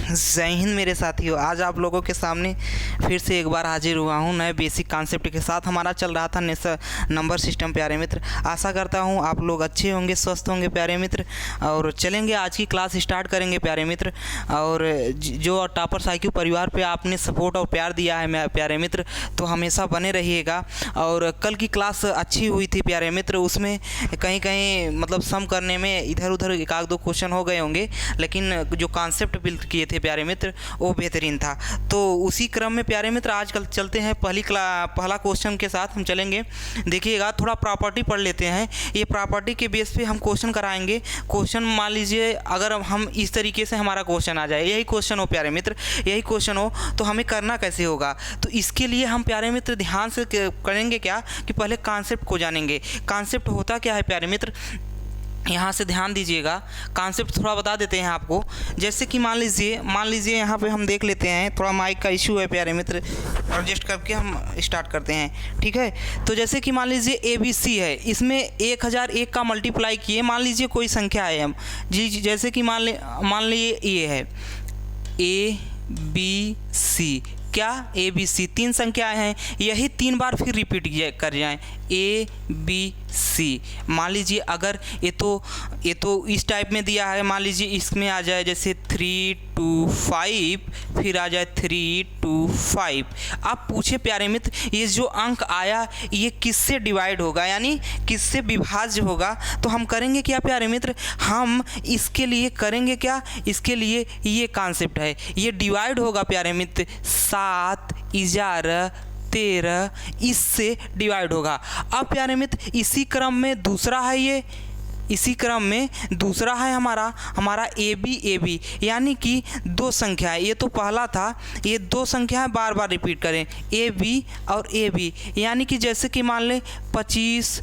जय हिंद मेरे साथियों। आज आप लोगों के सामने फिर से एक बार हाजिर हुआ हूं नए बेसिक कॉन्सेप्ट के साथ। हमारा चल रहा था नंबर सिस्टम प्यारे मित्र। आशा करता हूं आप लोग अच्छे होंगे, स्वस्थ होंगे प्यारे मित्र। और चलेंगे आज की क्लास स्टार्ट करेंगे प्यारे मित्र। और जो टॉपर्स IQ परिवार पे आपने सपोर्ट और प्यार दिया है मेरे प्यारे मित्र, तो हमेशा बने रहिएगा। और कल की क्लास अच्छी हुई थी प्यारे मित्र, उसमें कहीं कहीं मतलब सम करने में इधर उधर एक आध दो क्वेश्चन हो गए होंगे, लेकिन जो कॉन्सेप्ट बिल्ड किए थे प्यारे मित्र वो बेहतरीन था। तो उसी क्रम में प्यारे मित्र आजकल चलते हैं पहला क्वेश्चन के साथ हम चलेंगे। देखिएगा, थोड़ा प्रॉपर्टी पढ़ लेते हैं। ये प्रॉपर्टी के बेस पे हम क्वेश्चन कराएंगे। क्वेश्चन मान लीजिए अगर हम इस तरीके से हमारा क्वेश्चन आ जाए, यही क्वेश्चन हो प्यारे मित्र, यही क्वेश्चन हो तो हमें करना कैसे होगा। तो इसके लिए हम प्यारे मित्र ध्यान से करेंगे क्या कि पहले कॉन्सेप्ट को जानेंगे। कॉन्सेप्ट होता क्या है प्यारे मित्र, यहाँ से ध्यान दीजिएगा। कॉन्सेप्ट थोड़ा बता देते हैं आपको। जैसे कि मान लीजिए यहाँ पे हम देख लेते हैं, थोड़ा माइक का इशू है प्यारे मित्र, एडजस्ट करके हम स्टार्ट करते हैं, ठीक है। तो जैसे कि मान लीजिए ABC है, इसमें 1001 का मल्टीप्लाई किए मान लीजिए कोई संख्या है हम जी, जैसे कि मान लीजिए ये है ABC, क्या ABC 3 संख्याएं हैं, यही 3 बार फिर रिपीट कर जाएं ABC। मान लीजिए अगर ये तो इस टाइप में दिया है, मान लीजिए इसमें आ जाए जैसे 3 2 5, फिर आ जाए 3 2 5। आप पूछे प्यारे मित्र ये जो अंक आया ये किससे डिवाइड होगा, यानी किससे विभाज्य होगा। तो हम करेंगे क्या प्यारे मित्र, हम इसके लिए करेंगे क्या, इसके लिए ये कॉन्सेप्ट है, ये डिवाइड होगा प्यारे मित्र 7 11 13, इससे डिवाइड होगा। अब प्यारे मित्र इसी क्रम में दूसरा है, ये इसी क्रम में दूसरा है हमारा AB, यानी कि 2 संख्या है। ये तो पहला था, ये 2 संख्याएं बार बार रिपीट करें AB और AB, यानी कि जैसे कि मान लें 25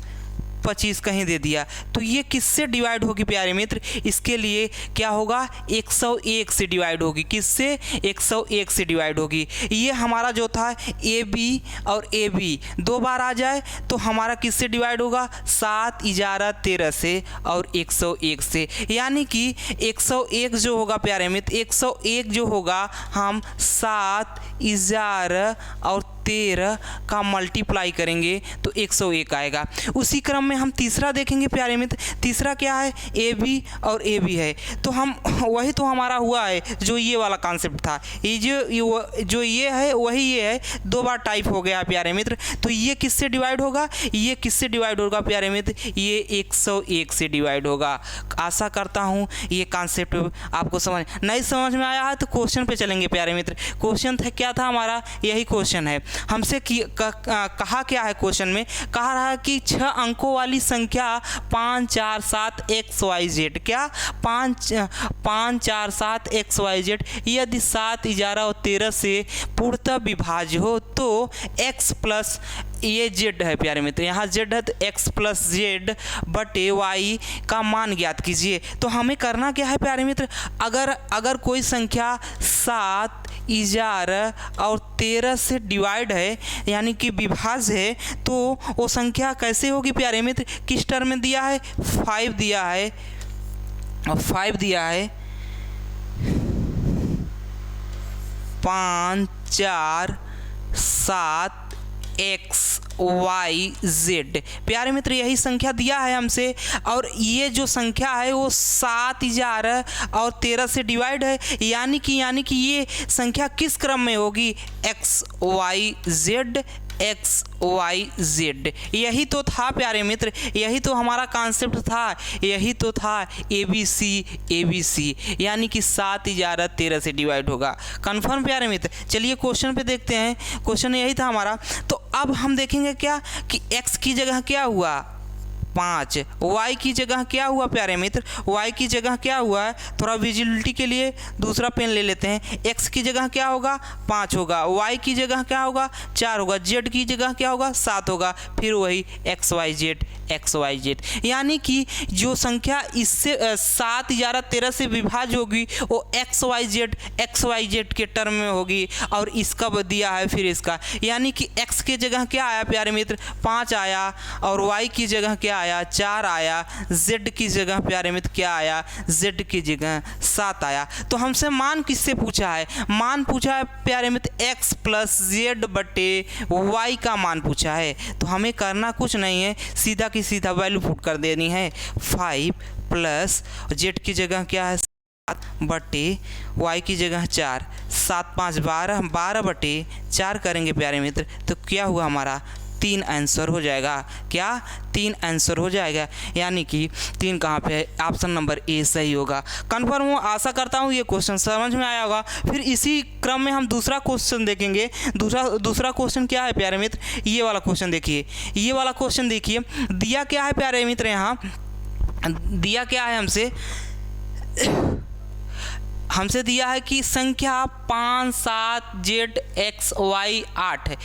कहीं दे दिया, तो ये किससे डिवाइड होगी प्यारे मित्र, इसके लिए क्या होगा 101 से डिवाइड होगी। किससे, 101 से डिवाइड होगी। ये हमारा जो था AB और AB 2 बार आ जाए तो हमारा किससे डिवाइड होगा 7 11 13 से और 101 से, यानी कि 101 जो होगा प्यारे मित्र, 101 जो होगा हम 7 11 और 13 का मल्टीप्लाई करेंगे तो 101 आएगा। उसी क्रम में हम तीसरा देखेंगे प्यारे मित्र। तीसरा क्या है, AB और AB है, तो हम वही तो हमारा हुआ है जो ये वाला कॉन्सेप्ट था। ये जो ये है वही ये है, 2 बार टाइप हो गया प्यारे मित्र। तो ये किससे डिवाइड होगा, ये किससे डिवाइड होगा प्यारे मित्र, ये 101 से डिवाइड होगा। आशा करता हूँ ये कॉन्सेप्ट आपको नहीं समझ में आया है तो क्वेश्चन पे चलेंगे प्यारे मित्र। क्वेश्चन क्या था हमारा, यही क्वेश्चन है। हमसे कहा क्या है क्वेश्चन में, कहा रहा है कि 6 अंकों वाली संख्या 5 4 7 XYZ, क्या 5 4 7 XYZ यदि 7 11 और 13 से पूर्णतः विभाज्य हो तो X प्लस ये Z है प्यारे मित्र, यहाँ Z है तो X प्लस Z बटे Y का मान ज्ञात कीजिए। तो हमें करना क्या है प्यारे मित्र, अगर कोई संख्या 7 11 और 13 से डिवाइड है यानी कि विभाज्य है, तो वो संख्या कैसे होगी प्यारे मित्र, किस टर्म में दिया है, 5 दिया है, और 5 दिया है 5 4 7 XYZ प्यारे मित्र, यही संख्या दिया है हमसे। और ये जो संख्या है वो 7 11 और 13 से डिवाइड है, यानी कि ये संख्या किस क्रम में होगी, XYZ। यही तो था प्यारे मित्र, यही तो हमारा कॉन्सेप्ट था, यही तो था ABC, यानी कि 7 11 13 से डिवाइड होगा। कन्फर्म प्यारे मित्र। चलिए क्वेश्चन पे देखते हैं, क्वेश्चन यही था हमारा। तो अब हम देखेंगे क्या कि X की जगह क्या हुआ 5, Y की जगह क्या हुआ प्यारे मित्र, Y की जगह क्या हुआ है, थोड़ा विजिबिलिटी के लिए दूसरा पेन ले लेते हैं। X की जगह क्या होगा 5 होगा, Y की जगह क्या होगा 4 होगा, Z की जगह क्या होगा 7 होगा, फिर वही XYZ, यानी कि जो संख्या इससे 7 11 13 से विभाज्य होगी वो XYZ के टर्म में होगी, और इसका दिया है फिर इसका, यानी कि X की जगह क्या आया प्यारे मित्र 5 आया, और Y की जगह क्या आया 4 आया, z की जगह प्यारे मित्र क्या आया, z की जगह 7 आया। तो हमसे मान किससे पूछा है, मान पूछा है प्यारे मित्र x प्लस जेड बटे y का मान पूछा है। तो हमें करना कुछ नहीं है, सीधा की सीधा वैल्यू पुट कर देनी है। 5 प्लस z की जगह क्या है 7 बटे y की जगह 4, 7 5 12, 12 बटे 4 करेंगे प्यारे मित्र, तो क्या हुआ हमारा 3 आंसर हो जाएगा। क्या 3 आंसर हो जाएगा, यानी कि 3 कहाँ पे है, ऑप्शन नंबर ए सही होगा। कन्फर्म हूँ, आशा करता हूँ ये क्वेश्चन समझ में आया होगा। फिर इसी क्रम में हम दूसरा क्वेश्चन देखेंगे। दूसरा क्वेश्चन क्या है प्यारे मित्र, ये वाला क्वेश्चन देखिए, ये वाला क्वेश्चन देखिए। दिया क्या है प्यारे मित्र, यहाँ दिया क्या है हमसे दिया है कि संख्या 5 7 z x y 8 है,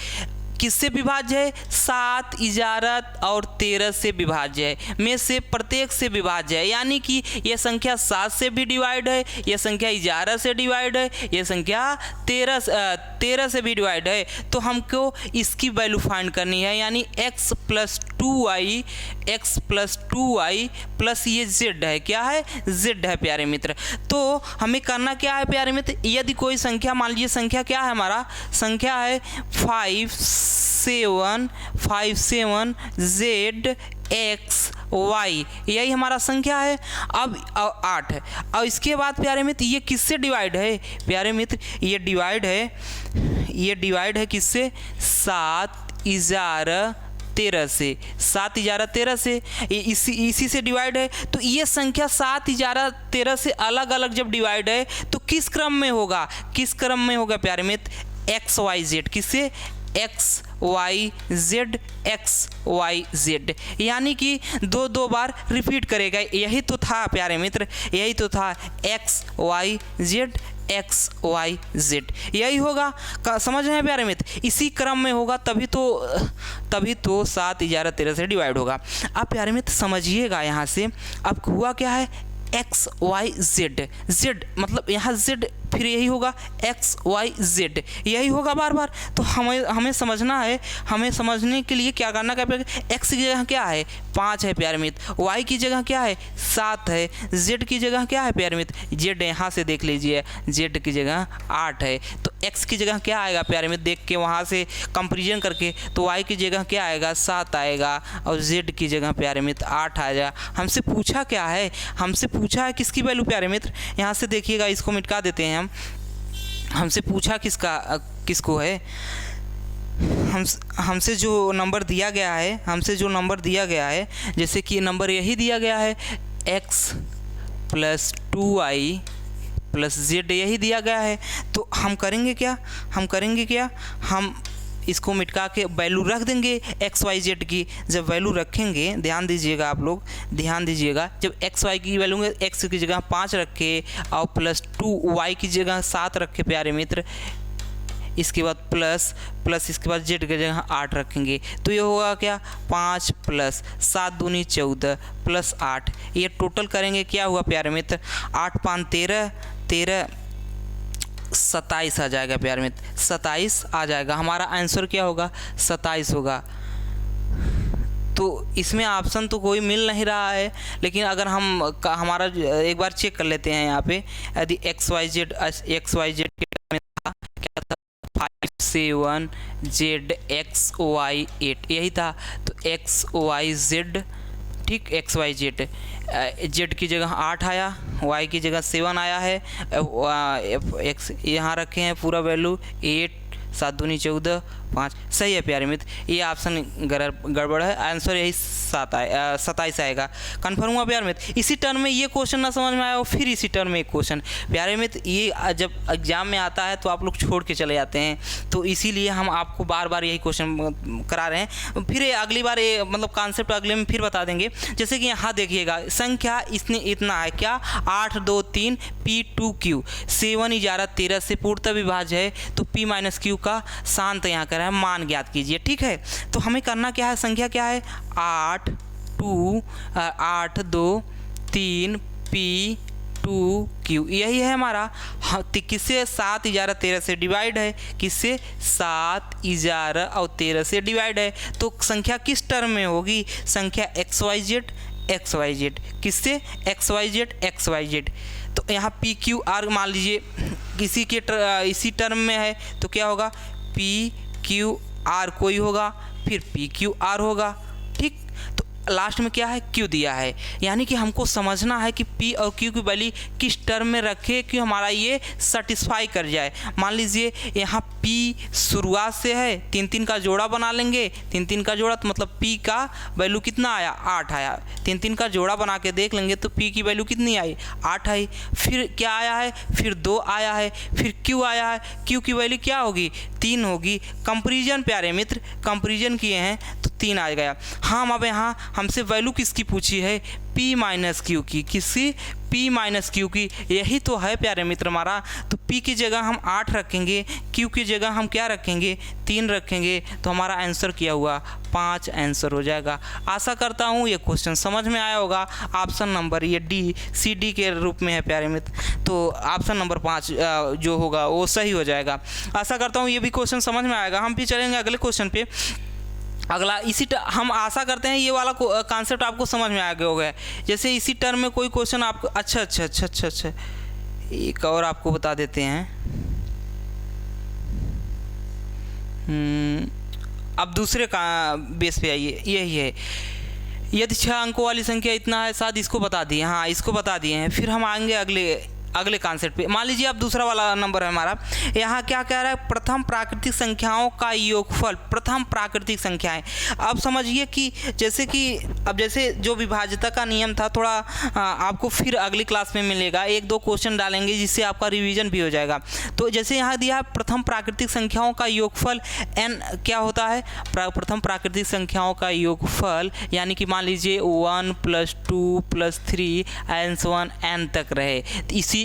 किससे विभाज्य है, 7 11 और 13 से विभाज्य है, में से प्रत्येक से विभाज्य है। यानी कि यह संख्या 7 से भी डिवाइड है, यह संख्या 11 से डिवाइड है, यह संख्या 13 से भी डिवाइड है। तो हमको इसकी वैल्यू फाइंड करनी है, यानी x प्लस 2y प्लस ये z है, क्या है z है प्यारे मित्र। तो हमें करना क्या है प्यारे मित्र, यदि कोई संख्या, मान लीजिए संख्या क्या है, हमारा संख्या है 5 7 z x y, यही हमारा संख्या है। अब 8 है। और इसके बाद प्यारे मित्र ये किससे डिवाइड है, प्यारे मित्र ये डिवाइड है किससे, 7 11 13 से, 7 11 13 से, इसी से डिवाइड है। तो ये संख्या 7 11 13 से अलग अलग जब डिवाइड है तो किस क्रम में होगा, प्यारे मित्र एक्स वाई जेड, किससे एक्स वाई जेड, यानी कि दो बार रिपीट करेगा। यही तो था प्यारे मित्र, यही तो था एक्स वाई जेड, यही होगा। समझ रहे हैं प्यारे मित्र, इसी क्रम में होगा, तभी तो 7 11 13 से डिवाइड होगा। अब प्यारे मित्र समझिएगा, यहाँ से अब हुआ क्या है, एक्स वाई जेड मतलब यहाँ जेड फिर यही होगा एक्स वाई जेड, यही होगा बार बार। तो हमें समझना है, हमें समझने के लिए क्या करना है, एक्स की जगह क्या है 5 है प्यारे मित्र, वाई की जगह क्या है 7 है, जेड की जगह क्या है प्यारे मित्र, जेड यहाँ से देख लीजिए, जेड की जगह 8 है। तो एक्स की जगह क्या आएगा प्यारे मित्र, देख के वहाँ से कंपेरिजन करके, तो वाई की जगह क्या आएगा 7 आएगा, और जेड की जगह प्यारे मित्र 8 आएगा। हमसे पूछा क्या है, हमसे पूछा है किसकी वैल्यू प्यारे मित्र, यहाँ से देखिएगा, इसको मिटा देते हैं हम। हमसे पूछा किसको है, हमसे जो नंबर दिया गया है, जैसे कि नंबर यही दिया गया है x plus 2y plus z, यही दिया गया है। तो हम करेंगे क्या, हम इसको मिटा के वैल्यू रख देंगे एक्स वाई जेड की। जब वैल्यू रखेंगे, ध्यान दीजिएगा आप लोग, जब एक्स वाई की वैल्यू एक्स की जगह 5 रखे और प्लस 2 वाई की जगह 7 रखे प्यारे मित्र, इसके बाद प्लस इसके बाद जेड की जगह 8 रखेंगे, तो ये होगा क्या 5 प्लस 7 दूनी 14 प्लस 8, ये टोटल करेंगे क्या हुआ प्यारे मित्र, 8 5 13 27 आ जाएगा प्यारे मित्र, 27 आ जाएगा। हमारा आंसर क्या होगा 27 होगा। तो इसमें ऑप्शन तो कोई मिल नहीं रहा है, लेकिन अगर हमारा एक बार चेक कर लेते हैं यहाँ पे, यदि एक्स वाई जेड में था क्या था 5 7 जेड एक्स वाई 8, यही था। तो एक्स वाई जेड, ठीक, एक्स वाई जेड की जगह 8 आया, वाई की जगह 7 आया है, एक्स यहाँ रखे हैं पूरा वैल्यू 8 7 दूनी 14 5, सही है प्यारे मित्र, ये ऑप्शन गड़बड़ है, आंसर यही 27 आएगा। कन्फर्म हुआ प्यारे मित्र। इसी टर्म में ये क्वेश्चन ना समझ में आया, फिर इसी टर्म में एक क्वेश्चन प्यारे मित्र, ये जब एग्जाम में आता है तो आप लोग छोड़ के चले जाते हैं, तो इसीलिए हम आपको बार बार यही क्वेश्चन करा रहे हैं। फिर अगली बार ये मतलब कॉन्सेप्ट अगले में फिर बता देंगे। जैसे कि यहाँ देखिएगा, संख्या इसने इतना है क्या 8 2 3 P2Q, 7 11 13 से पूर्णतः विभाज्य है, तो P माइनस Q का शांत यहाँ कर है, मान ज्ञात कीजिए। ठीक है, तो हमें करना क्या है, संख्या क्या है 8 2 3 P2 2q, यही है हमारा। किससे 7 11 13 से डिवाइड है, किससे 7 11 और 13 से डिवाइड है। तो संख्या किस टर्म में होगी, संख्या XYZ, किससे XYZ। तो यहाँ PQR मान लीजिए इसी टर्म में है, तो क्या होगा PQR कोई होगा, फिर PQR होगा, ठीक। तो लास्ट में क्या है, Q दिया है, यानी कि हमको समझना है कि P और Q की वैल्यू किस टर्म में रखे कि हमारा ये सेटिस्फाई कर जाए। मान लीजिए यहाँ P शुरुआत से है, 3 3 का जोड़ा बना लेंगे, 3 3 का जोड़ा, तो मतलब P का वैल्यू कितना आया, 8 आया। 3 3 का जोड़ा बना के देख लेंगे तो P की वैल्यू कितनी आई, 8 आई। फिर क्या आया है, फिर 2 आया है, फिर Q आया है, Q की वैल्यू क्या होगी, 3 होगी। कंपेरिजन प्यारे मित्र, कंपेरिजन किए हैं तो 3 आ गया। हम अब यहाँ हमसे वैल्यू किसकी पूछी है, P माइनस Q की, किसकी, P माइनस Q की, यही तो है प्यारे मित्र हमारा। तो P की जगह हम 8 रखेंगे, Q की जगह हम क्या रखेंगे, 3 रखेंगे, तो हमारा आंसर क्या हुआ, 5 आंसर हो जाएगा। आशा करता हूँ ये क्वेश्चन समझ में आया होगा। ऑप्शन नंबर ये D के रूप में है प्यारे मित्र, तो ऑप्शन नंबर 5 जो होगा वो सही हो जाएगा। आशा करता हूँ ये भी क्वेश्चन समझ में आएगा। हम भी चलेंगे अगले क्वेश्चन पे। अगला हम आशा करते हैं ये वाला कॉन्सेप्ट आपको समझ में आ गया होगा। जैसे इसी टर्म में कोई क्वेश्चन आपको अच्छा एक और आपको बता देते हैं। अब दूसरे का बेस पे आइए, यही है, यदि 6 अंकों वाली संख्या इतना है, शायद इसको बता दिए, हाँ इसको बता दिए हैं। फिर हम आएंगे अगले कॉन्सेप्ट पे। मान लीजिए अब दूसरा वाला नंबर है हमारा, यहाँ क्या कह रहा है, प्रथम प्राकृतिक संख्याओं का योगफल, प्रथम प्राकृतिक संख्याएं। अब समझिए कि जैसे जो विभाज्यता का नियम था, थोड़ा आपको फिर अगली क्लास में मिलेगा, 1-2 क्वेश्चन डालेंगे जिससे आपका रिवीजन भी हो जाएगा। तो जैसे यहाँ दिया प्रथम प्राकृतिक संख्याओं का योगफल n क्या होता है, प्रथम प्राकृतिक संख्याओं का योगफल, यानी कि मान लीजिए 1 + 2 + 3 n तक रहे,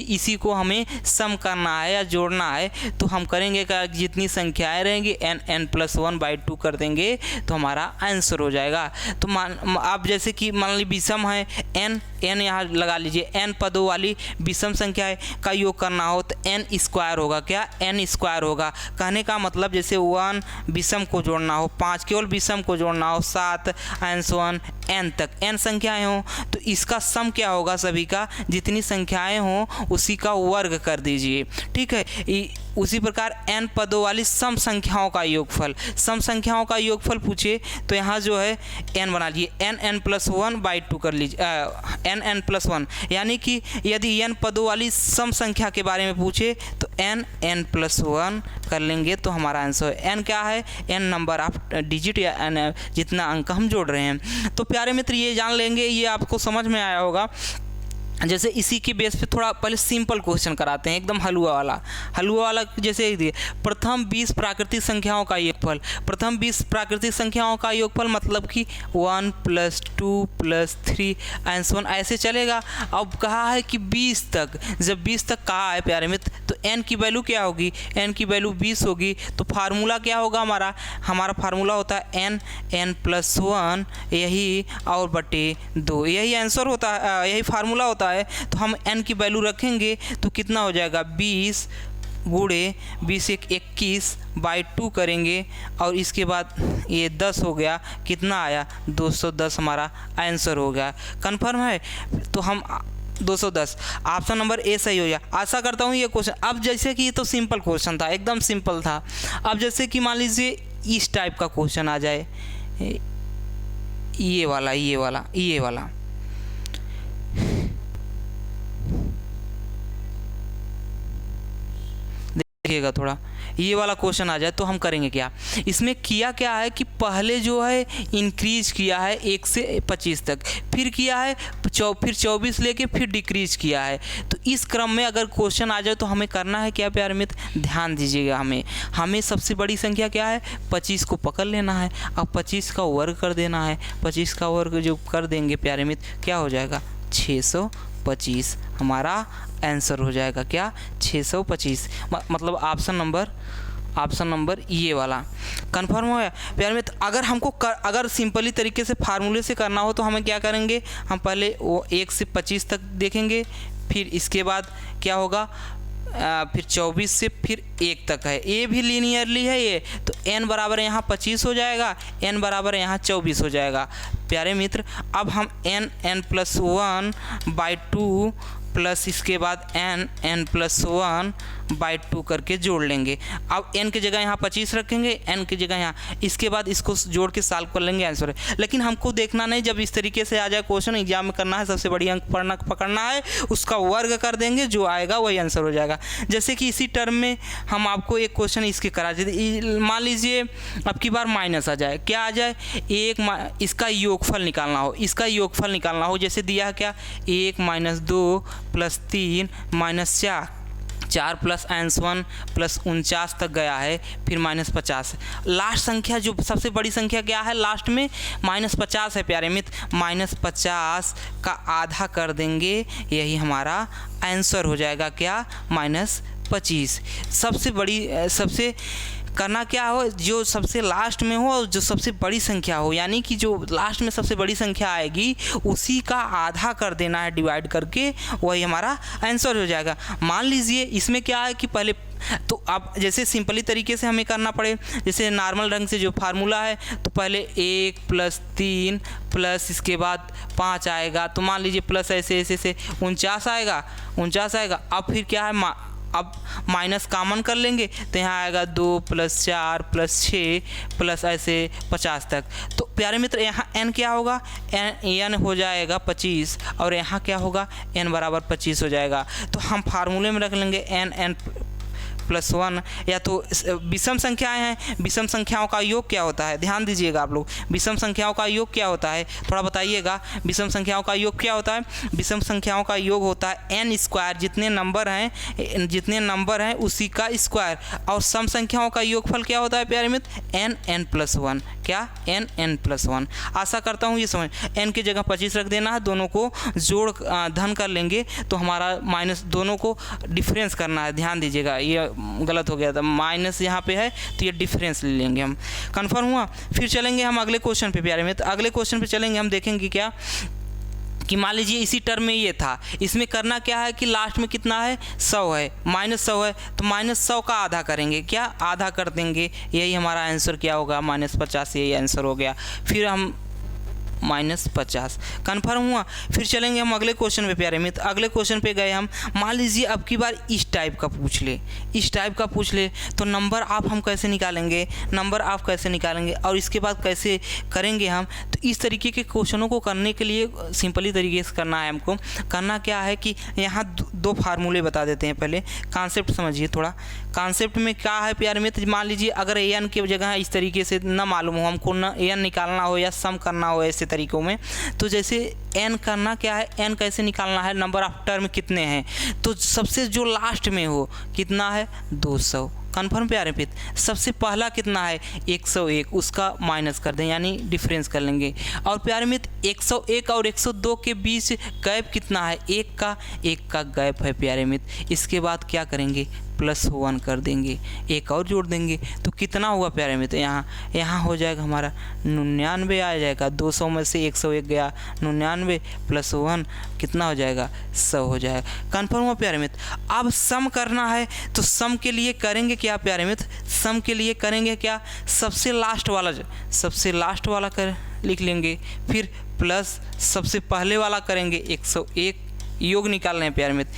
इसी को हमें सम करना है या जोड़ना है। तो हम करेंगे क्या, जितनी संख्याएं रहेंगी n+1/2 कर देंगे तो हमारा आंसर हो जाएगा। तो आप जैसे कि मान लीजिए विषम है n यहाँ लगा लीजिए, n पदों वाली विषम संख्याएं का योग करना हो तो n² होगा, क्या n² होगा। कहने का मतलब जैसे 1 विषम को जोड़ना हो, 5 केवल विषम को जोड़ना हो, 7 n n तक n संख्याएं हो, तो इसका सम क्या होगा, सभी का जितनी संख्याएं हो उसी का वर्ग कर दीजिए, ठीक है। उसी प्रकार n पदों वाली सम संख्याओं का योगफल, सम संख्याओं का योगफल पूछे तो यहाँ जो है n बना लीजिए, n+1/2 कर लीजिए, n+1, यानी कि यदि n पदों वाली सम संख्या के बारे में पूछे तो n+1 कर लेंगे तो हमारा आंसर है। n क्या है, n नंबर ऑफ डिजिट या n जितना अंक हम जोड़ रहे हैं। तो प्यारे मित्र ये जान लेंगे, ये आपको समझ में आया होगा। जैसे इसी के बेस पे थोड़ा पहले सिंपल क्वेश्चन कराते हैं, एकदम हलवा वाला। जैसे दिए प्रथम 20 प्राकृतिक संख्याओं का योगफल, प्रथम 20 प्राकृतिक संख्याओं का योगफल मतलब कि 1 + 2 + 3 n ऐसे चलेगा। अब कहा है कि 20 तक, जब 20 तक कहा है प्यारे मित्र तो n की वैल्यू क्या होगी, n की वैल्यू 20 होगी। तो फार्मूला क्या होगा हमारा फार्मूला होता है n+1 यही और बटे 2, यही आंसर होता है, यही फार्मूला होता है। तो हम n की वैल्यू रखेंगे तो कितना हो जाएगा, 20 गुणे 20 × 21/2 करेंगे और इसके बाद ये 10 हो गया, कितना आया 210 हमारा आंसर हो गया। कन्फर्म है, तो हम 210 ऑप्शन नंबर ए सही हो गया। आशा करता हूँ ये क्वेश्चन, अब जैसे कि ये तो सिंपल क्वेश्चन था, एकदम सिंपल था। अब जैसे कि मान लीजिए इस टाइप का क्वेश्चन आ जाए, ये वाला देखिएगा, थोड़ा ये वाला क्वेश्चन आ जाए तो हम करेंगे क्या। इसमें किया क्या है कि पहले जो है इंक्रीज किया है 1 से 25 तक, फिर किया है फिर 24 लेके फिर डिक्रीज किया है। तो इस क्रम में अगर क्वेश्चन आ जाए तो हमें करना है क्या प्यारे मित्र, ध्यान दीजिएगा। हमें सबसे बड़ी संख्या क्या है, 25 को पकड़ लेना है। अब 25 का वर्ग कर देना है, 25 का वर्ग जो कर देंगे प्यारे मित्र क्या हो जाएगा, 625 हमारा आंसर हो जाएगा, क्या 625। मतलब ऑप्शन नंबर ये वाला कंफर्म हो गया प्यारे मित्र। अगर हमको अगर सिंपली तरीके से फार्मूले से करना हो तो हमें क्या करेंगे, हम पहले वो 1 से 25 तक देखेंगे, फिर इसके बाद क्या होगा, फिर 24 से फिर 1 तक है, ये भी लीनियरली है ये, तो n बराबर यहाँ 25 हो जाएगा, n बराबर यहाँ 24 हो जाएगा। प्यारे मित्र, अब हम n+1/2 प्लस इसके बाद n+1/2 करके जोड़ लेंगे। अब n की जगह यहाँ 25 रखेंगे, n की जगह यहाँ, इसके बाद इसको जोड़ के सॉल्व कर लेंगे, आंसर है। लेकिन हमको देखना नहीं, जब इस तरीके से आ जाए क्वेश्चन एग्जाम में करना है, सबसे बड़ी अंक पकड़ना है, उसका वर्ग कर देंगे, जो आएगा वही आंसर हो जाएगा। जैसे कि इसी टर्म में हम आपको एक क्वेश्चन इसके करा देते, मान लीजिए अब की बार माइनस आ जाए, क्या आ जाए, इसका योगफल निकालना हो, इसका योगफल निकालना हो, जैसे दिया है क्या, 1 - 2 + 3 - 4 + n1 + 49 तक गया है, फिर -50। लास्ट संख्या जो सबसे बड़ी संख्या क्या है लास्ट में, -50 है प्यारे मित्र, -50 का आधा कर देंगे, यही हमारा आंसर हो जाएगा क्या, -25। सबसे करना क्या हो, जो सबसे लास्ट में हो, जो सबसे बड़ी संख्या हो, यानी कि जो लास्ट में सबसे बड़ी संख्या आएगी उसी का आधा कर देना है डिवाइड करके, वही हमारा आंसर हो जाएगा। मान लीजिए इसमें क्या है कि पहले तो आप जैसे सिंपली तरीके से हमें करना पड़े, जैसे नॉर्मल ढंग से जो फार्मूला है, तो पहले 1 + 3 प्लस इसके बाद 5 आएगा, तो मान लीजिए प्लस ऐसे 49 आएगा। अब फिर क्या है, अब माइनस कॉमन कर लेंगे, तो यहाँ आएगा 2 + 4 + 6 प्लस ऐसे 50 तक। तो प्यारे मित्र यहाँ n क्या होगा, n हो जाएगा 25, और यहाँ क्या होगा, n बराबर 25 हो जाएगा। तो हम फार्मूले में रख लेंगे n+1, या तो विषम संख्याएं हैं, विषम संख्याओं का योग क्या होता है, ध्यान दीजिएगा आप लोग, विषम संख्याओं का योग क्या होता है, थोड़ा बताइएगा, विषम संख्याओं का योग क्या होता है। विषम संख्याओं का योग होता है n², जितने नंबर हैं उसी का स्क्वायर, और सम संख्याओं का योगफल क्या होता है प्यारे मित्र, n+1, क्या, n+1। आशा करता हूँ ये समझ, n की जगह 25 रख देना है, दोनों को जोड़ धन कर लेंगे, तो हमारा माइनस, दोनों को डिफरेंस करना है, ध्यान दीजिएगा, ये गलत हो गया था, माइनस यहाँ पे है तो ये डिफरेंस ले लेंगे हम, कन्फर्म हुआ। फिर चलेंगे हम अगले क्वेश्चन पे प्यारे मित्र, अगले क्वेश्चन पे चलेंगे, हम देखेंगे क्या कि मान लीजिए इसी टर्म में ये था, इसमें करना क्या है कि लास्ट में कितना है, 100 है, -100 है, तो -100 का आधा करेंगे, क्या, आधा कर देंगे, यही हमारा आंसर क्या होगा, -50, यही आंसर हो गया। फिर हम -50, कन्फर्म हुआ। फिर चलेंगे हम अगले क्वेश्चन पे प्यारे मित्र, अगले क्वेश्चन पे गए हम, मान लीजिए अब की बार इस टाइप का पूछ ले, तो नंबर आप हम कैसे निकालेंगे, और इसके बाद कैसे करेंगे हम। तो इस तरीके के क्वेश्चनों को करने के लिए सिंपली तरीके से करना है हमको। करना क्या है कि यहाँ दो फार्मूले बता देते हैं, पहले कॉन्सेप्ट समझिए थोड़ा। कॉन्सेप्ट में क्या है प्यारे मित्र, मान लीजिए अगर an की जगह इस तरीके से न मालूम हो हमको, न an निकालना हो या सम करना हो ऐसे तरीकों में, तो जैसे n करना क्या है, n कैसे निकालना है, नंबर ऑफ टर्म कितने हैं, तो सबसे जो लास्ट में हो कितना है, 200, कन्फर्म प्यारे मित्र। सबसे पहला कितना है, 101, उसका माइनस कर दें, यानी डिफरेंस कर लेंगे। और प्यारे मित्र 101 और 102 के बीच गैप कितना है, 1 का गैप है प्यारे मित्र। इसके बाद क्या करेंगे, +1 कर देंगे, एक और जोड़ देंगे, तो कितना हुआ प्यारे मित्र, यहाँ हो जाएगा हमारा 99 आ जाएगा, 200 में से 101 गया, 99 +1 कितना हो जाएगा, 100 हो जाएगा, कन्फर्म हुआ प्यारे मित्र। अब सम करना है, तो सम के लिए करेंगे क्या प्यारे मित्र, सम के लिए करेंगे क्या, सबसे लास्ट वाला कर लिख लेंगे, फिर प्लस सबसे पहले वाला करेंगे 101, योग निकालना है प्यारे मित्र।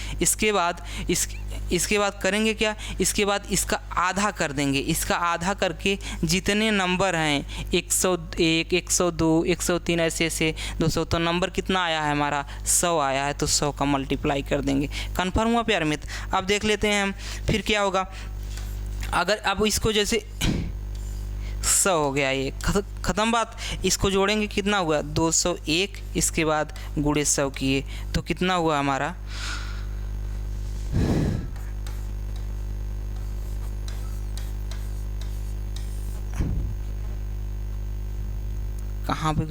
इसके बाद करेंगे क्या, इसके बाद इसका आधा कर देंगे, इसका आधा करके जितने नंबर हैं 101, 102, 103 ऐसे 200, तो नंबर कितना आया है हमारा, 100 आया है, तो 100 का मल्टीप्लाई कर देंगे, कन्फर्म हुआ प्यारे मित्र। अब देख लेते हैं हम फिर क्या होगा, अगर अब इसको जैसे 100 हो गया, ये ख़त्म बात, इसको जोड़ेंगे कितना हुआ, 201, इसके बाद गुणे 100 किए, तो कितना हुआ हमारा, कहाँ पे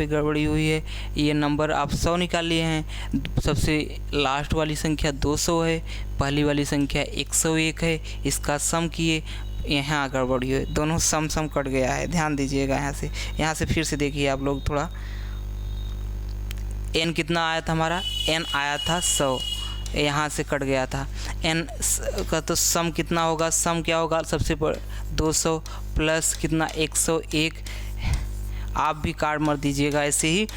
गड़बड़ी हुई है, ये नंबर आप 100 निकाल लिए हैं, सबसे लास्ट वाली संख्या 200 है, पहली वाली संख्या 101 है, इसका सम किए, यहाँ गड़बड़ी है, दोनों सम कट गया है, ध्यान दीजिएगा। यहाँ से फिर से देखिए आप लोग थोड़ा, n कितना आया था हमारा, n आया था 100, यहाँ से कट गया था। n का तो सम कितना होगा, सम क्या होगा, सबसे 200 प्लस कितना 101, आप भी काट मर दीजिएगा ऐसे ही,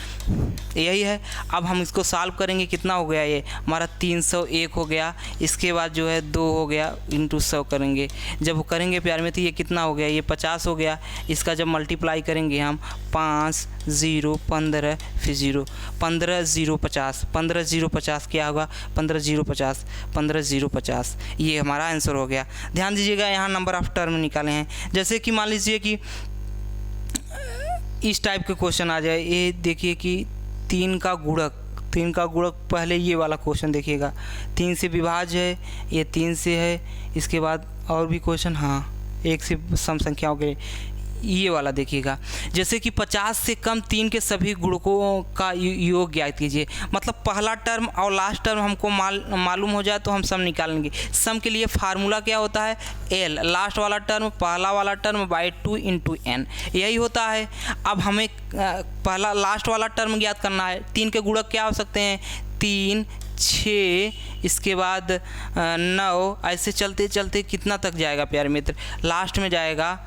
यही है। अब हम इसको सॉल्व करेंगे, कितना हो गया ये हमारा 301 हो गया, इसके बाद जो है 2 हो गया इंटू 100 करेंगे, जब करेंगे प्यार में तो ये कितना हो गया, ये 50 हो गया। इसका जब मल्टीप्लाई करेंगे हम 5 0 15 फिर 0, 15 0 50, 15 0 50 क्या होगा, 15 0 50, 15 0 50, ये हमारा आंसर हो गया। ध्यान दीजिएगा यहाँ नंबर ऑफ टर्म निकाले हैं, जैसे कि मान लीजिए कि इस टाइप के क्वेश्चन आ जाए, ये देखिए कि 3 का गुणक, पहले ये वाला क्वेश्चन देखिएगा, 3 से विभाज्य है, ये 3 से है, इसके बाद और भी क्वेश्चन, हाँ 1 से सम संख्याओं के, ये वाला देखिएगा, जैसे कि 50 से कम 3 के सभी गुणकों का योग ज्ञात कीजिए। मतलब पहला टर्म और लास्ट टर्म हमको मालूम हो जाए तो हम सम निकालेंगे। सम के लिए फार्मूला क्या होता है, l, लास्ट वाला टर्म पहला वाला टर्म बाई 2 इंटू n, यही होता है। अब हमें पहला लास्ट वाला टर्म ज्ञात करना है। 3 के गुणक क्या हो सकते हैं, 3 6, इसके बाद 9, ऐसे चलते चलते कितना तक जाएगा प्यारे मित्र, लास्ट में जाएगा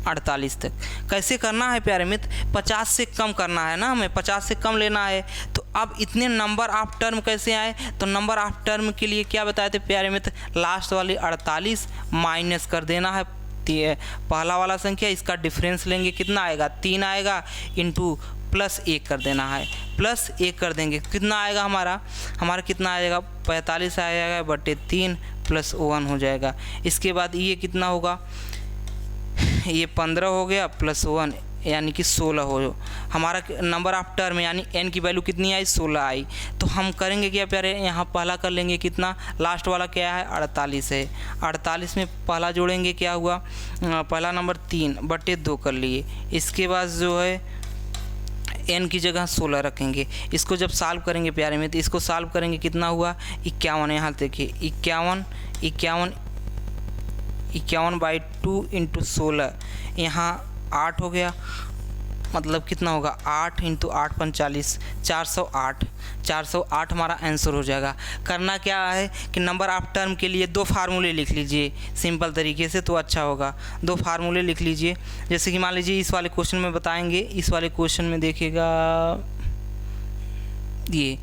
48 तक। कैसे करना है प्यारे मित्र, 50 से कम करना है ना, हमें 50 से कम लेना है। तो अब इतने नंबर ऑफ टर्म कैसे आए, तो नंबर ऑफ टर्म के लिए क्या बताए थे प्यारे मित्र, लास्ट वाली 48 माइनस कर देना है पहला वाला संख्या, इसका डिफरेंस लेंगे, कितना आएगा 3 आएगा, इंटू प्लस 1 कर देना है, प्लस 1 कर देंगे, कितना आएगा हमारा कितना आएगा 45 आएगा बटे 3 प्लस 1 हो जाएगा। इसके बाद ये कितना होगा, ये 15 हो गया प्लस 1 यानी कि 16 हो, हमारा नंबर ऑफ टर्म यानी n की वैल्यू कितनी आई, 16 आई। तो हम करेंगे क्या प्यारे, यहाँ पहला कर लेंगे, कितना लास्ट वाला क्या है 48 है, 48 में पहला जोड़ेंगे, क्या हुआ पहला नंबर 3 बटे 2 कर लिए। इसके बाद जो है n की जगह 16 रखेंगे, इसको जब सॉल्व करेंगे प्यारे में तो इसको सॉल्व करेंगे, कितना हुआ 51, यहाँ देखिए 51 बाई 2 इंटू 16, यहाँ 8 हो गया, मतलब कितना होगा 8 इंटू 8 45, 408 हमारा आंसर हो जाएगा। करना क्या है कि नंबर ऑफ टर्म के लिए 2 फार्मूले लिख लीजिए सिंपल तरीके से, तो अच्छा होगा। 2 फार्मूले लिख लीजिए, जैसे कि मान लीजिए इस वाले क्वेश्चन में बताएंगे, इस वाले क्वेश्चन में देखिएगा, ये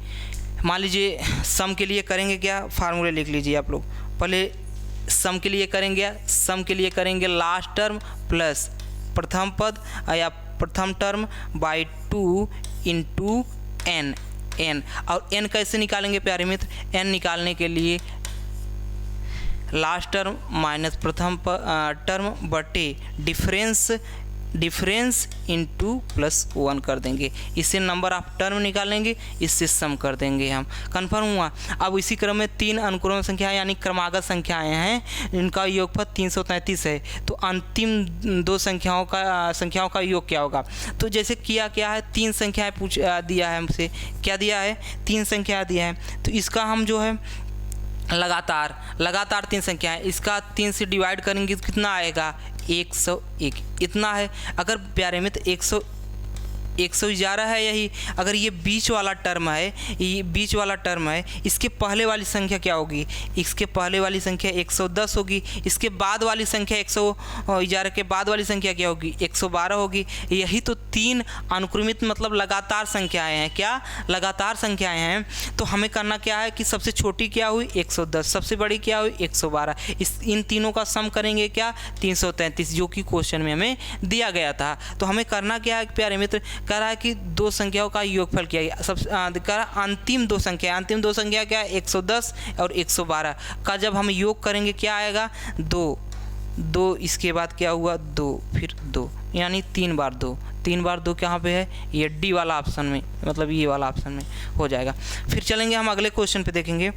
मान लीजिए सम के लिए करेंगे क्या, फार्मूले लिख लीजिए आप लोग। पहले सम के लिए करेंगे लास्ट टर्म प्लस प्रथम पद या प्रथम टर्म बाई 2 इंटू n, और n कैसे निकालेंगे प्यारे मित्र, n निकालने के लिए लास्ट टर्म माइनस प्रथम टर्म बटे डिफरेंस इंटू प्लस 1 कर देंगे, इससे नंबर ऑफ टर्म निकालेंगे, इससे सम कर देंगे हम। कन्फर्म हुआ। अब इसी क्रम में 3 अनुक्रम संख्याएं यानी क्रमागत संख्याएं हैं, इनका योगफल 333 है। तो अंतिम 2 संख्याओं का योग क्या होगा, तो जैसे किया क्या है, 3 संख्याएं दिया है हमसे, क्या दिया है 3 संख्या दिया है, तो इसका हम जो है लगातार 3 संख्या है, इसका 3 से डिवाइड करेंगे तो कितना आएगा 101, इतना है। अगर प्यारे मित्र 111 है यही, अगर ये बीच वाला टर्म है, इसके पहले वाली संख्या क्या होगी, इसके पहले वाली संख्या 110 होगी, इसके बाद वाली संख्या 111 के बाद वाली संख्या क्या होगी 112 होगी। यही तो 3 अनुक्रमित मतलब लगातार संख्याएं हैं, क्या लगातार संख्याएं हैं। तो हमें करना क्या है कि सबसे छोटी क्या हुई 110, सबसे बड़ी क्या हुई 112, इन तीनों का सम करेंगे क्या 333, जो कि क्वेश्चन में हमें दिया गया था। तो हमें करना क्या है प्यारे मित्र, कह रहा है कि 2 संख्याओं का योगफल किया गया, कह रहा अंतिम दो संख्या क्या है 110 और 112 का जब हम योग करेंगे क्या आएगा 2, इसके बाद क्या हुआ 2, फिर 2, यानी 3 बार 2 कहाँ पे है, ये डी वाला ऑप्शन में, मतलब ये वाला ऑप्शन में हो जाएगा। फिर चलेंगे हम अगले क्वेश्चन पे देखेंगे,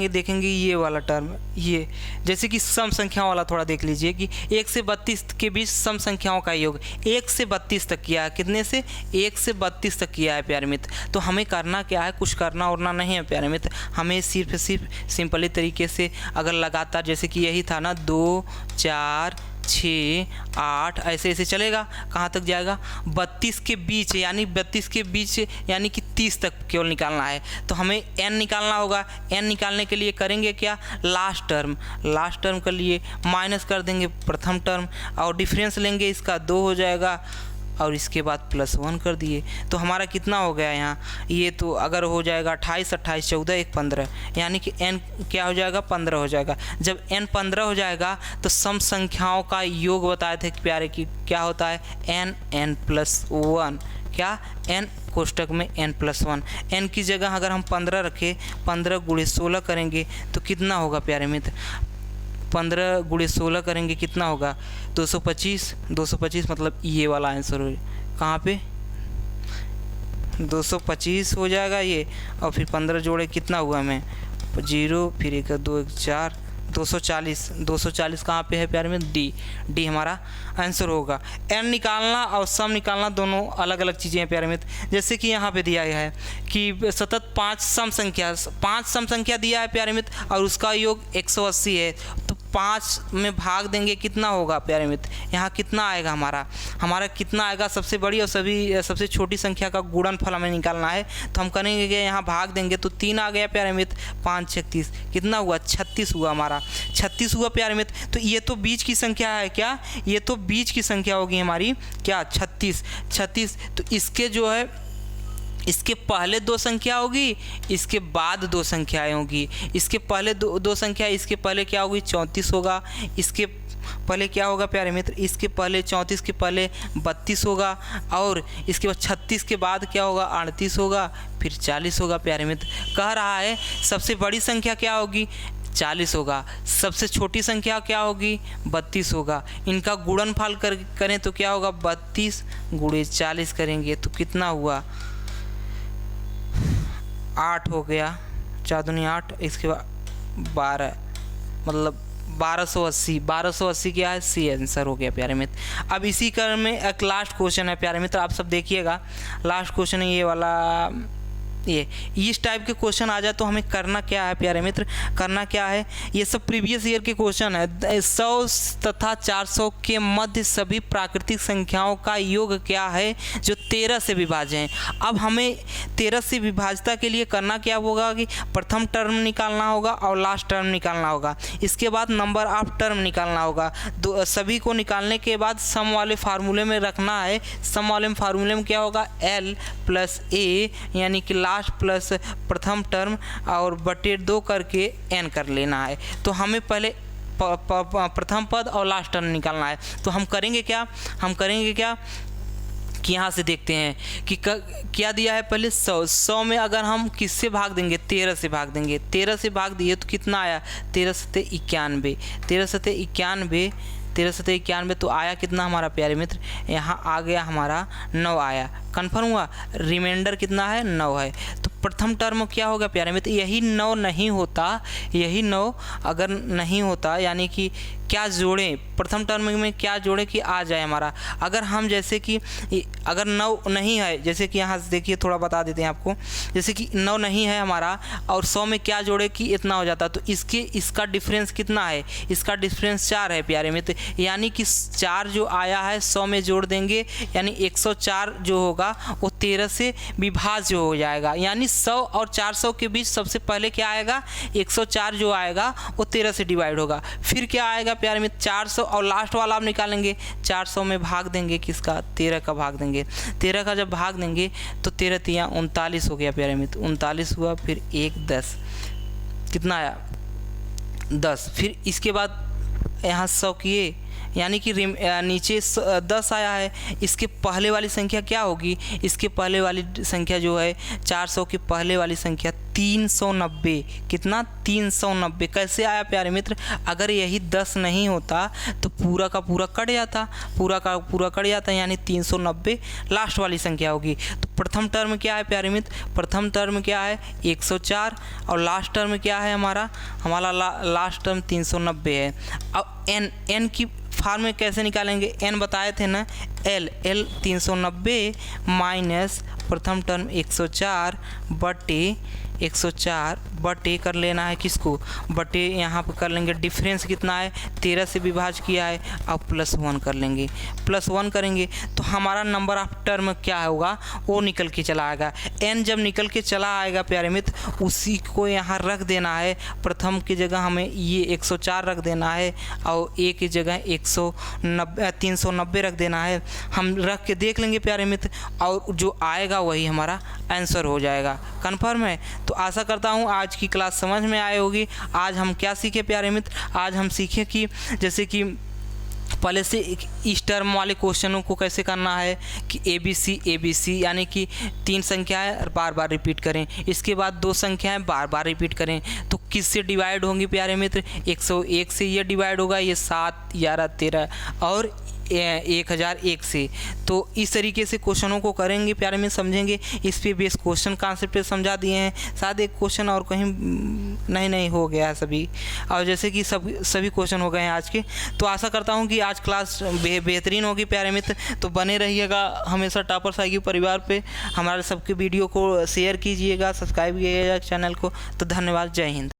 देखेंगे ये वाला टर्म, ये जैसे कि सम संख्याओं वाला थोड़ा देख लीजिए कि 1 से 32 के बीच सम संख्याओं का योग 1 से 32 तक किया है, कितने से 1 से 32 तक किया है प्यारे मित्र। तो हमें करना क्या है, कुछ करना उड़ना नहीं है प्यारे मित्र, हमें सिर्फ सिंपली तरीके से अगर लगातार जैसे कि यही था ना 2 4 6 8 ऐसे ऐसे चलेगा, कहाँ तक जाएगा 32 के बीच, यानी 32 के बीच यानी कि 30 तक केवल निकालना है। तो हमें n निकालना होगा। n निकालने के लिए करेंगे क्या, लास्ट टर्म के लिए माइनस कर देंगे प्रथम टर्म और डिफरेंस लेंगे, इसका 2 हो जाएगा और इसके बाद +1 कर दिए। तो हमारा कितना हो गया यहाँ, ये तो अगर हो जाएगा 28 28 14 1 15, यानी कि n क्या हो जाएगा 15 हो जाएगा। जब n 15 हो जाएगा तो सम संख्याओं का योग बताए थे प्यारे कि क्या होता है n+1, क्या n कोष्टक में n+1। n की जगह अगर हम 15 रखें, 15 × 16 करेंगे तो कितना होगा प्यारे मित्र, 15 × 16 करेंगे कितना होगा 225 मतलब ये वाला आंसर हो, कहाँ पे 225 हो जाएगा ये, और फिर 15 जोड़े कितना हुआ हमें 0, फिर 1 2 1 4 240 कहाँ पे है प्यारे में, डी हमारा आंसर होगा। n निकालना और सम निकालना दोनों अलग अलग चीज़ें हैं प्यारे मित्र। जैसे कि यहाँ पे दिया गया है कि सतत 5 सम संख्या दिया है प्यारे मित्र और उसका योग 180 है, तो 5 में भाग देंगे कितना होगा प्यारे मित्र, यहाँ कितना आएगा हमारा कितना आएगा, सबसे बड़ी और सबसे छोटी संख्या का गुणनफल हमें निकालना है। तो हम करेंगे कि यहाँ भाग देंगे तो 3 आ गया प्यारे मित्र, 5 36 कितना हुआ 36 हुआ, हमारा 36 हुआ प्यारे मित्र। तो ये तो बीच की संख्या है, क्या ये तो बीच की संख्या होगी हमारी, क्या 36। तो इसके जो है इसके पहले 2 संख्या होगी, इसके बाद 2 संख्याएं होगी। इसके पहले दो संख्या, इसके पहले क्या होगी 34 होगा, इसके पहले क्या होगा प्यारे मित्र, इसके पहले 34 के पहले 32 होगा, और इसके बाद 36 के बाद क्या होगा 38 होगा, फिर 40 होगा प्यारे मित्र। कह रहा है सबसे बड़ी संख्या क्या होगी 40 होगा, सबसे छोटी संख्या क्या होगी 32 होगा। इनका गुणनफल करें तो क्या होगा 32 × 40 करेंगे तो कितना हुआ 8 हो गया, 4 दूनी 8, इसके बाद 12 मतलब 1280 क्या है, सी आंसर हो गया प्यारे मित्र। अब इसी क्रम में एक लास्ट क्वेश्चन है प्यारे मित्र, आप सब देखिएगा। लास्ट क्वेश्चन है ये वाला, ये इस टाइप के क्वेश्चन आ जाए तो हमें करना क्या है प्यारे मित्र, करना क्या है, ये सब प्रीवियस ईयर के क्वेश्चन है। 100 तथा 400 के मध्य सभी प्राकृतिक संख्याओं का योग क्या है जो 13 से विभाज्य है। अब हमें 13 से विभाज्यता के लिए करना क्या होगा कि प्रथम टर्म निकालना होगा और लास्ट टर्म निकालना होगा, इसके बाद नंबर ऑफ टर्म निकालना होगा। सभी को निकालने के बाद सम वाले फार्मूले में रखना है। सम वाले फार्मूले में क्या होगा l + a, यानी कि लास्ट प्लस प्रथम टर्म और बटे 2 करके n कर लेना है। तो हमें पहले प्रथम पद और लास्ट टर्म निकालना है। तो हम करेंगे क्या कि यहाँ से देखते हैं कि क्या दिया है, पहले 100 में अगर हम किससे भाग देंगे 13 से भाग देंगे, 13 से भाग दिए तो कितना आया 13 सते 91 तो आया कितना हमारा प्यारे मित्र, यहाँ आ गया हमारा 9 आया। कन्फर्म हुआ, रिमाइंडर कितना है 9 है। तो प्रथम टर्म क्या होगा प्यारे मित्र, यही 9 नहीं होता यानी कि क्या जोड़ें प्रथम टर्म में, क्या जोड़ें कि आ जाए हमारा। अगर हम जैसे कि अगर 9 नहीं है, जैसे कि यहाँ से देखिए थोड़ा बता देते हैं आपको, जैसे कि 9 नहीं है हमारा और 100 में क्या जोड़े कि इतना हो जाता, तो इसका डिफरेंस कितना है, इसका डिफरेंस 4 है प्यारे मित्र, यानी कि 4 जो आया है 100 में जोड़ देंगे, यानी 104 जो होगा वो 13 से विभाज्य हो जाएगा। यानी 100 और 400 के बीच सबसे पहले क्या आएगा 104 जो आएगा वो 13 से डिवाइड होगा। फिर क्या आएगा प्यारे मित्र 400 और लास्ट वाला आप निकालेंगे, 400 में भाग देंगे किसका 13 का भाग देंगे, 13 का जब भाग देंगे तो 13 तिया 39 हो गया प्यारे मित्र, 39 हुआ, फिर 1 10 कितना आया 10। फिर इसके बाद यहाँ 100 किए, यानी कि नीचे 10 आया है। इसके पहले वाली संख्या क्या होगी, इसके पहले वाली संख्या जो है 400 की पहले वाली संख्या 390, कितना 390 कैसे आया प्यारे मित्र, अगर यही 10 नहीं होता तो पूरा का पूरा कट जाता, यानी 390 लास्ट वाली संख्या होगी। तो प्रथम टर्म क्या है प्यारे मित्र, प्रथम टर्म क्या है 104 और लास्ट टर्म क्या है हमारा लास्ट टर्म 390 है। अब n की फार्म में कैसे निकालेंगे, n बताए थे ना, l 390 माइनस प्रथम टर्म 104 बटे 104 बटे कर लेना है किसको, बटे यहाँ पर कर लेंगे डिफरेंस कितना है 13 से विभाज्य किया है, अब +1 कर लेंगे, +1 करेंगे तो हमारा नंबर ऑफ टर्म क्या होगा वो निकल के चला आएगा। n जब निकल के चला आएगा प्यारे मित्र उसी को यहाँ रख देना है, प्रथम की जगह हमें ये 104 रख देना है और a की जगह 390 रख देना है। हम रख के देख लेंगे प्यारे मित्र और जो आएगा वही हमारा आंसर हो जाएगा। कन्फर्म है? तो आशा करता हूँ आज की क्लास समझ में आई होगी। आज हम क्या सीखे प्यारे मित्र, आज हम सीखे कि जैसे कि पहले से इस टर्म वाले क्वेश्चनों को कैसे करना है कि ए बी सी यानी कि 3 संख्याएं बार बार रिपीट करें, इसके बाद 2 संख्याएं बार बार रिपीट करें तो किससे डिवाइड होंगी प्यारे मित्र, 101 से ये डिवाइड होगा, ये 7 11 13 और 1001 से। तो इस तरीके से क्वेश्चनों को करेंगे प्यारे में, समझेंगे। इस पे बेस क्वेश्चन कॉन्सेप्ट पे समझा दिए हैं, शायद एक क्वेश्चन और कहीं नहीं हो गया है सभी, और जैसे कि सभी क्वेश्चन हो गए हैं आज के। तो आशा करता हूँ कि आज क्लास बेहतरीन होगी प्यारे मित्र। तो बने रहिएगा हमेशा टॉपर्स IQ परिवार पे, हमारे सबके वीडियो को शेयर कीजिएगा, सब्सक्राइब कीजिएगा चैनल को। तो धन्यवाद, जय हिंद।